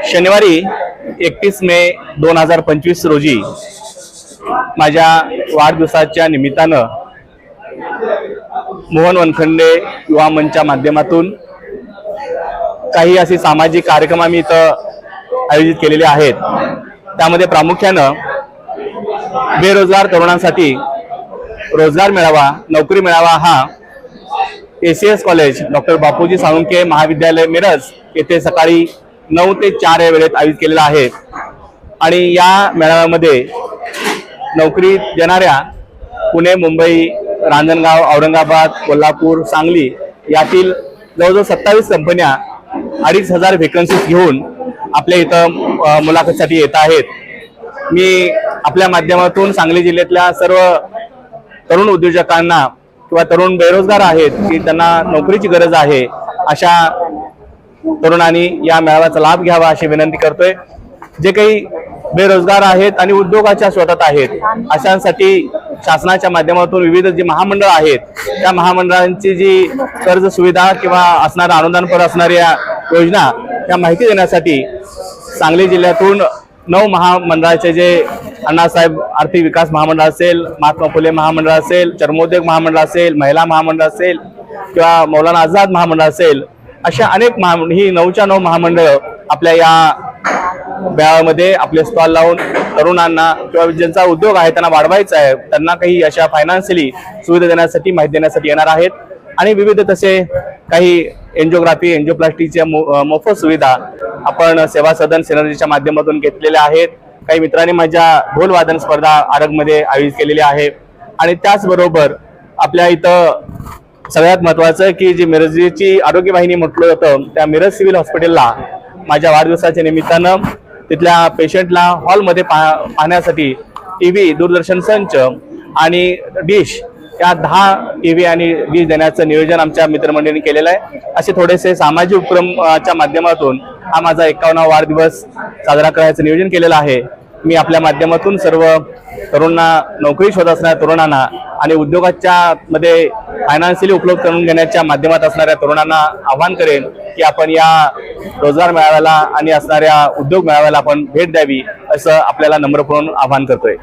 शनिवारी 31 मे 2025 रोजी माझ्या वाढदिवसाच्या निमित्तानं मोहन वनखंडे युवा मंचच्या माध्यमातून काही असे सामाजिक कार्यक्रम आम्ही इथं आयोजित केलेले आहेत। त्यामध्ये प्रामुख्यानं बेरोजगार तरुणांसाठी रोजगार मेळावा, नोकरी मेळावा हा ACS college doctor Bapuji Salunkhe महाविद्यालय मिरज येथे सकाळी 9 ते 4 या वेळेत आयोजित केलेला आहे। आणि या मेळाव्यामध्ये नोकरी देणाऱ्या पुणे, मुंबई, रांजणगाव, औरंगाबाद, कोल्हापूर, सांगली यातील जवळजवळ 27 कंपन्या 2500 व्हेकन्सीज घेऊन आपल्या इथं मुलाखतीसाठी येत आहेत। मी आपल्या माध्यमातून सांगली जिल्ह्यातल्या सर्व तरुण उद्योजकांना किंवा तरुण बेरोजगार आहेत की त्यांना नोकरीची गरज आहे, अशा तरुणांनी या मेळाव्याचा लाभ घ्यावा अशी विनंती करतोय। जे काही बेरोजगार आहेत आणि उद्योगाच्या शोधात आहेत अशांसाठी शासनाच्या माध्यमातून विविध जी महामंडळ आहेत त्या महामंडळांची जी कर्ज सुविधा किंवा असणारा अनुदानपर असणाऱ्या योजना त्या माहिती देण्यासाठी सांगली जिल्ह्यातून 9 महामंडळाचे जे अण्णासाहेब आर्थिक विकास महामंडळ असेल, महात्मा फुले महामंडळ असेल, चर्मोद्योग महामंडळ असेल, महिला महामंडळ असेल किंवा मौलाना आझाद महामंडळ असेल, अशा अनेक ही 9च्या 9 महामंडळ आपल्या या मेळाव्यामध्ये आपले स्टॉल लावून तरुणांना किंवा ज्यांचा उद्योग आहे त्यांना वाढवायचा आहे त्यांना काही अशा फायनान्शियली सुविधा देण्यासाठी, माहिती देण्यासाठी येणार आहेत। आणि विविध तसे काही एंजिओग्राफी, एंजिओप्लास्टीच्या मोफत सुविधा आपण सेवा सदन सिनर्जीच्या माध्यमातून घेतलेल्या आहेत। काही मित्रांनी माझ्या ढोल वादन स्पर्धा आरगमध्ये आयोजित केलेली आहे। आणि त्याचबरोबर आपल्या इथं सगळ्यात महत्त्वाचं की जी मिरजची आरोग्य वाहिनी म्हटलं जातं त्या मिरज सिव्हिल हॉस्पिटलला माझ्या वाढदिवसाच्या निमित्तानं तिथल्या पेशंटला हॉलमध्ये पाहण्यासाठी TV, दूरदर्शन संच आणि डिश या 10 TV आणि डिश देण्याचं नियोजन आमच्या मित्रमंडळींनी केलेलं आहे। असे थोडेसे सामाजिक उपक्रमाच्या माध्यमातून हा माझा 51वा वाढदिवस साजरा करायचं नियोजन केलेलं आहे। मी आपल्या माध्यमातून सर्व तरुणांना, नोकरी शोधत असणाऱ्या तरुणांना आणि उद्योगाच्या मध्ये फायनान्शियली उपलब्ध करून घेण्याच्या माध्यमात असणाऱ्या तरुणांना आवाहन करेन की आपण या रोजगार मेळाव्याला आणि असणाऱ्या उद्योग मेळाव्याला आपण भेट द्यावी, असं आपल्याला नम्रपणे आवाहन करतोय।